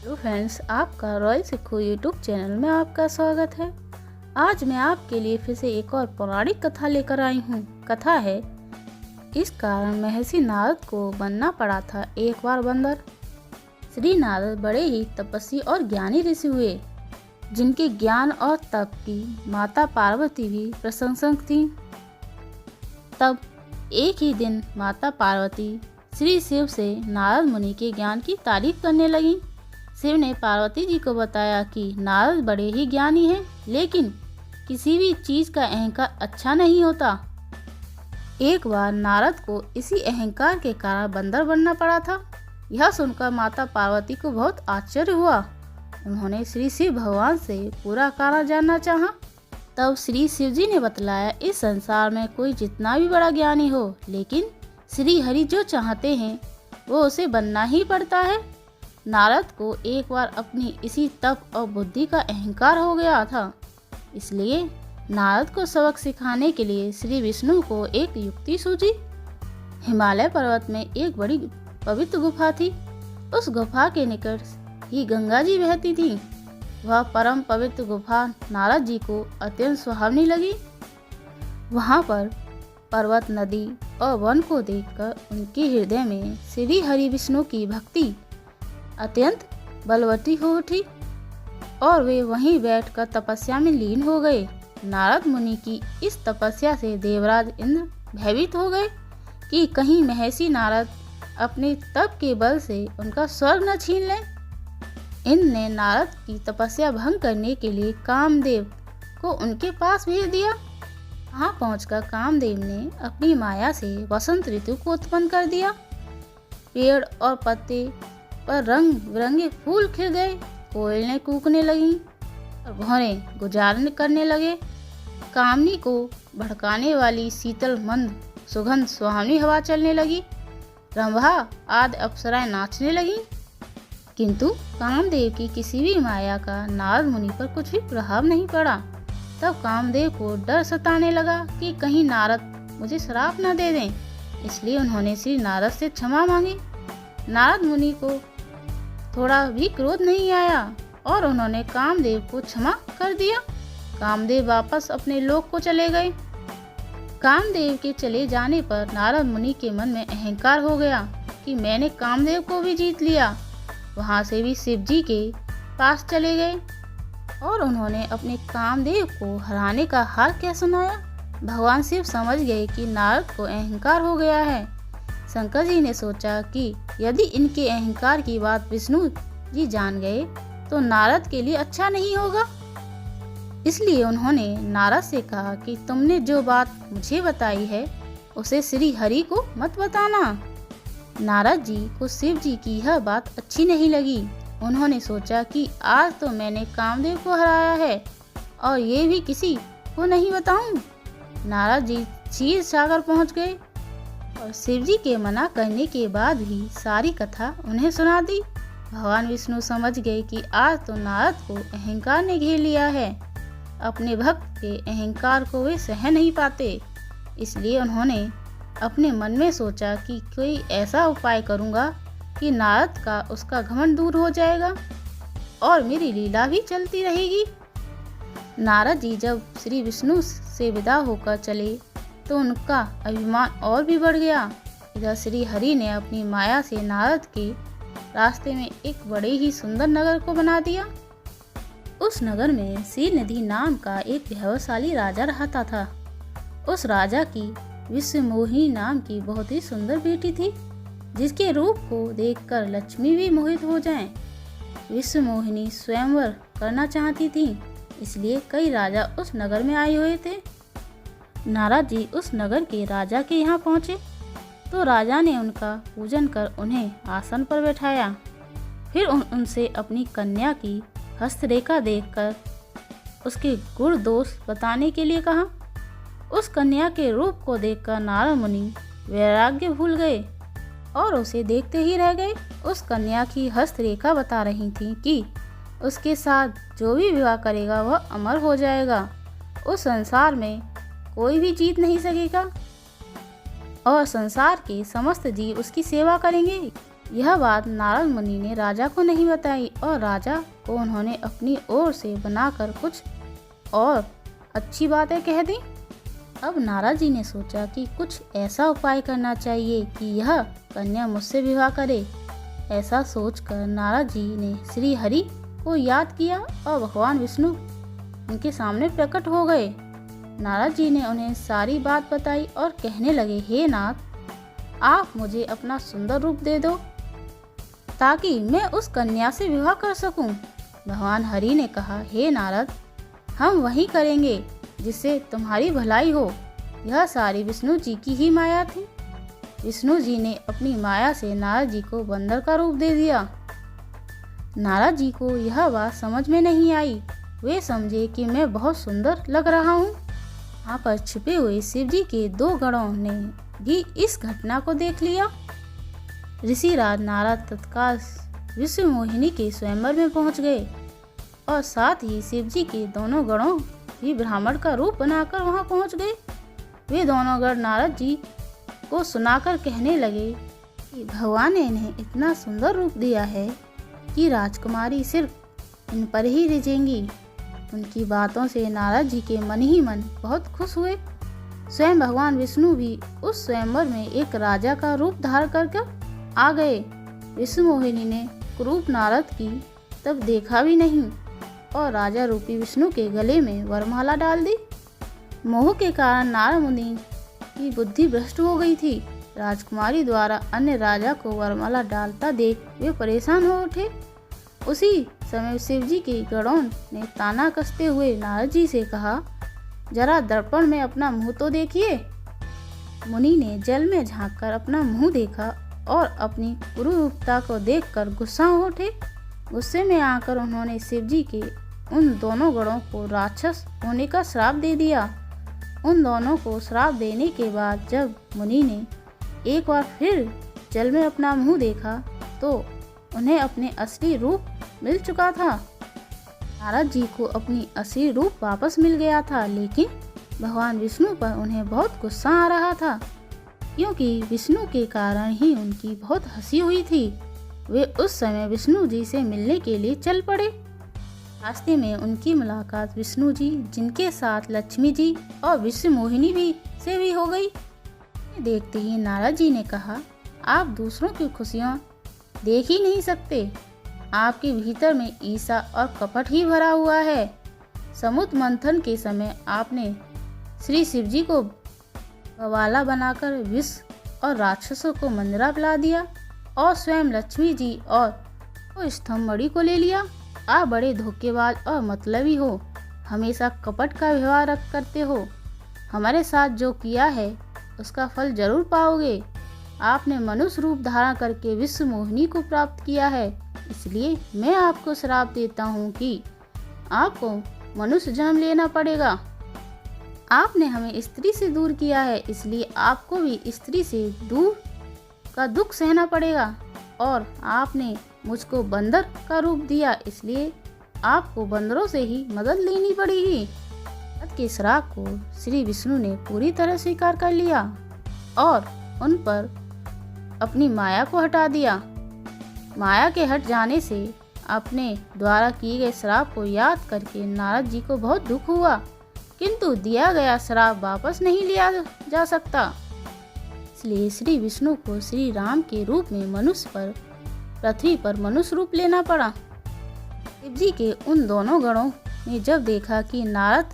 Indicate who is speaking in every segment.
Speaker 1: Hello friends, आपका royal सिक्खू YouTube channel में आपका स्वागत है। आज मैं आपके लिए फिर से एक और पौराणिक कथा लेकर आई हूँ। कथा है, इस कारण महर्षि नारद को बनना पड़ा था एक बार बंदर। श्री नारद बड़े ही तपस्वी और ज्ञानी ऋषि हुए, जिनके ज्ञान और तप की माता पार्वती भी प्रशंसक थी। तब एक ही दिन माता पार्वती श्री शिव से नारद मुनि के ज्ञान की तारीफ करने लगी। शिव ने पार्वती जी को बताया कि नारद बड़े ही ज्ञानी हैं, लेकिन किसी भी चीज़ का अहंकार अच्छा नहीं होता। एक बार नारद को इसी अहंकार के कारण बंदर बनना पड़ा था। यह सुनकर माता पार्वती को बहुत आश्चर्य हुआ। उन्होंने श्री शिव भगवान से पूरा कारण जानना चाहा। तब श्री शिव जी ने बतलाया, इस संसार में कोई जितना भी बड़ा ज्ञानी हो, लेकिन श्री हरि जो चाहते हैं वो उसे बनना ही पड़ता है। नारद को एक बार अपनी इसी तप और बुद्धि का अहंकार हो गया था, इसलिए नारद को सबक सिखाने के लिए श्री विष्णु को एक युक्ति सूझी। हिमालय पर्वत में एक बड़ी पवित्र गुफा थी। उस गुफा के निकट ही गंगा जी बहती थी। वह परम पवित्र गुफा नारद जी को अत्यंत सुहावनी लगी। वहाँ पर पर्वत, नदी और वन को देखकर उनके हृदय में श्री हरि विष्णु की भक्ति अत्यंत बलवती हो उठी और वे वहीं बैठकर तपस्या में लीन हो गए। नारद मुनि की इस तपस्या से देवराज इंद्र भयभीत हो गए कि कहीं महर्षि नारद अपने तप के बल से उनका स्वर्ग न छीन लें। इंद्र ने नारद की तपस्या भंग करने के लिए कामदेव को उनके पास भेज दिया। वहाँ पहुंचकर कामदेव ने अपनी माया से वसंत ऋतु को उत्पन्न कर दिया। पेड़ और पत्ते पर रंग बिरंगे फूल खिल गए, कोयलें कूकने लगीं और भौरे गुजारने करने लगे। कामनी को भड़काने वाली शीतल मंद सुगंध सुहावनी हवा चलने लगी। रंभा आदि अप्सराएं नाचने लगीं। किंतु कामदेव की किसी भी माया का नारद मुनि पर कुछ भी प्रभाव नहीं पड़ा। तब कामदेव को डर सताने लगा कि कहीं नारद मुझे श्राप न दे दें, इसलिए उन्होंने श्री नारद से क्षमा मांगी। नारद मुनि को थोड़ा भी क्रोध नहीं आया और उन्होंने कामदेव को क्षमा कर दिया। कामदेव वापस अपने लोक को चले गए। कामदेव के चले जाने पर नारद मुनि के मन में अहंकार हो गया कि मैंने कामदेव को भी जीत लिया। वहां से भी शिव जी के पास चले गए और उन्होंने अपने कामदेव को हराने का हाल क्या सुनाया। भगवान शिव समझ गए कि नारद को अहंकार हो गया है। शंकर जी ने सोचा कि यदि इनके अहंकार की बात विष्णु जी जान गए तो नारद के लिए अच्छा नहीं होगा। इसलिए उन्होंने नारद से कहा कि तुमने जो बात मुझे बताई है उसे श्री हरि को मत बताना। नारद जी को शिव जी की यह बात अच्छी नहीं लगी। उन्होंने सोचा कि आज तो मैंने कामदेव को हराया है और ये भी किसी को नहीं बताऊं। नारद जी क्षीर सागर पहुंच गए और शिव जी के मना करने के बाद भी सारी कथा उन्हें सुना दी। भगवान विष्णु समझ गए कि आज तो नारद को अहंकार ने घेर लिया है। अपने भक्त के अहंकार को वे सह नहीं पाते, इसलिए उन्होंने अपने मन में सोचा कि कोई ऐसा उपाय करूंगा कि नारद का उसका घमंड दूर हो जाएगा और मेरी लीला भी चलती रहेगी। नारद जी जब श्री विष्णु से विदा होकर चले तो उनका अभिमान और भी बढ़ गया। इधर श्री हरि ने अपनी माया से नारद के रास्ते में एक बड़े ही सुंदर नगर को बना दिया। उस नगर में श्रीनिधि नाम का एक वैभवशाली राजा रहता था। उस राजा की विश्वमोहिनी नाम की बहुत ही सुंदर बेटी थी, जिसके रूप को देखकर लक्ष्मी भी मोहित हो जाएं। विश्वमोहिनी स्वयंवर करना चाहती थी, इसलिए कई राजा उस नगर में आए हुए थे। नारद जी उस नगर के राजा के यहाँ पहुँचे तो राजा ने उनका पूजन कर उन्हें आसन पर बैठाया। फिर उनसे अपनी कन्या की हस्तरेखा देखकर उसके गुण दोष बताने के लिए कहा। उस कन्या के रूप को देखकर नारद मुनि वैराग्य भूल गए और उसे देखते ही रह गए। उस कन्या की हस्तरेखा बता रही थी कि उसके साथ जो भी विवाह करेगा वह अमर हो जाएगा। उस संसार में कोई भी जीत नहीं सकेगा और संसार के समस्त जीव उसकी सेवा करेंगे। यह बात नारद मुनि ने राजा को नहीं बताई और राजा को उन्होंने अपनी ओर से बनाकर कुछ और अच्छी बातें कह दी। अब नारद जी ने सोचा कि कुछ ऐसा उपाय करना चाहिए कि यह कन्या मुझसे विवाह करे। ऐसा सोचकर नारद जी ने श्री हरि को याद किया और भगवान विष्णु उनके सामने प्रकट हो गए। नारद जी ने उन्हें सारी बात बताई और कहने लगे, हे नाथ, आप मुझे अपना सुंदर रूप दे दो ताकि मैं उस कन्या से विवाह कर सकूं। भगवान हरि ने कहा, हे नारद, हम वही करेंगे जिससे तुम्हारी भलाई हो। यह सारी विष्णु जी की ही माया थी। विष्णु जी ने अपनी माया से नारद जी को बंदर का रूप दे दिया। नारद जी को यह बात समझ में नहीं आई। वे समझे कि मैं बहुत सुंदर लग रहा हूँ। वहाँ पर छिपे हुए शिव जी के 2 गणों ने भी इस घटना को देख लिया। ऋषिराज नारद तत्काल विश्व मोहिनी के स्वयंवर में पहुँच गए और साथ ही शिव जी के दोनों गणों भी ब्राह्मण का रूप बनाकर वहाँ पहुँच गए। वे दोनों गण नारद जी को सुनाकर कहने लगे कि भगवान ने इन्हें इतना सुंदर रूप दिया है कि राजकुमारी सिर्फ इन पर ही रिझेंगी। उनकी बातों से नारद जी के मन ही मन बहुत खुश हुए। स्वयं भगवान विष्णु भी उस स्वयंवर में एक राजा का रूप धारण करके आ गए। विष्णु मोहिनी ने कुरूप नारद की तब देखा भी नहीं और राजा रूपी विष्णु के गले में वरमाला डाल दी। मोह के कारण नारद मुनि की बुद्धि भ्रष्ट हो गई थी। राजकुमारी द्वारा अन्य राजा को वरमाला डालता देख वे परेशान हो उठे। उसी समय शिव जी के गणों ने ताना कसते हुए नारद जी से कहा, जरा दर्पण में अपना मुंह तो देखिए। मुनि ने जल में झांककर अपना मुंह देखा और अपनी कुरूपता को देखकर गुस्सा हो उठे। गुस्से में आकर उन्होंने शिव जी के उन दोनों गणों को राक्षस होने का श्राप दे दिया। उन दोनों को श्राप देने के बाद जब मुनि ने एक बार फिर जल में अपना मुंह देखा तो उन्हें अपने असली रूप मिल चुका था। नारद जी को अपनी असली रूप वापस मिल गया था, लेकिन भगवान विष्णु पर उन्हें बहुत गुस्सा आ रहा था क्योंकि विष्णु के कारण ही उनकी बहुत हंसी हुई थी। वे उस समय विष्णु जी से मिलने के लिए चल पड़े। रास्ते में उनकी मुलाकात विष्णु जी, जिनके साथ लक्ष्मी जी और विश्व मोहिनी से भी हो गई। देखते ही नारद जी ने कहा, आप दूसरों की खुशियाँ देख ही नहीं सकते। आपके भीतर में ईर्ष्या और कपट ही भरा हुआ है। समुद्र मंथन के समय आपने श्री शिव जी को गवाला बनाकर विष और राक्षसों को मंजरा पिला दिया और स्वयं लक्ष्मी जी और स्तंभड़ी को ले लिया। आप बड़े धोखेबाज और मतलबी हो, हमेशा कपट का व्यवहार करते हो। हमारे साथ जो किया है उसका फल जरूर पाओगे। आपने मनुष्य रूप धारण करके विश्व मोहिनी को प्राप्त किया है, इसलिए मैं आपको श्राप देता हूँ कि आपको मनुष्य जन्म लेना पड़ेगा। आपने हमें स्त्री से दूर किया है, इसलिए आपको भी स्त्री से दूर का दुख सहना पड़ेगा। और आपने मुझको बंदर का रूप दिया, इसलिए आपको बंदरों से ही मदद लेनी पड़ेगी। नारद के श्राप को श्री विष्णु ने पूरी तरह स्वीकार कर लिया और उन पर अपनी माया को हटा दिया। माया के हट जाने से अपने द्वारा किए गए श्राप को याद करके नारद जी को बहुत दुख हुआ, किंतु दिया गया श्राप वापस नहीं लिया जा सकता। इसलिए श्री विष्णु को श्री राम के रूप में पृथ्वी पर मनुष्य रूप लेना पड़ा। शिव जी के उन दोनों गणों ने जब देखा कि नारद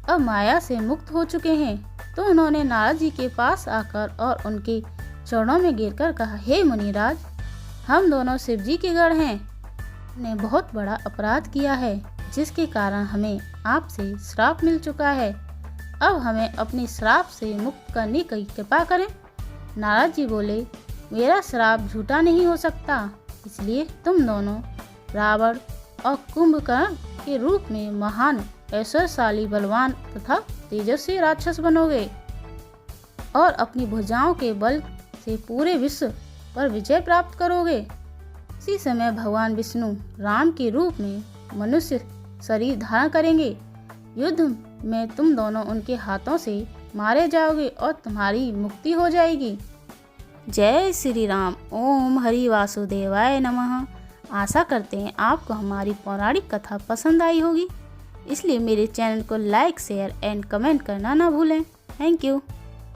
Speaker 1: अब माया से मुक्त हो चुके हैं, तो उन्होंने नारद जी के पास आकर और उनके चरणों में गिरकर कहा, हे मुनिराज, हम दोनों शिव जी के गण हैं। हमने बहुत बड़ा अपराध किया है, जिसके कारण हमें आपसे श्राप मिल चुका है। अब हमें अपने श्राप से मुक्त करने की कृपा करें। नारद जी बोले, मेरा श्राप झूठा नहीं हो सकता, इसलिए तुम दोनों रावण और कुंभकर्ण के रूप में महान, ऐश्वर्यशाली, बलवान तथा तेजस्वी राक्षस बनोगे और अपनी भुजाओं के बल से पूरे विश्व पर विजय प्राप्त करोगे। इसी समय भगवान विष्णु राम के रूप में मनुष्य शरीर धारण करेंगे। युद्ध में तुम दोनों उनके हाथों से मारे जाओगे और तुम्हारी मुक्ति हो जाएगी। जय श्री राम। ओम हरि वासुदेवाय नमः। आशा करते हैं आपको हमारी पौराणिक कथा पसंद आई होगी, इसलिए मेरे चैनल को लाइक, शेयर एंड कमेंट करना ना भूलें। Thank you.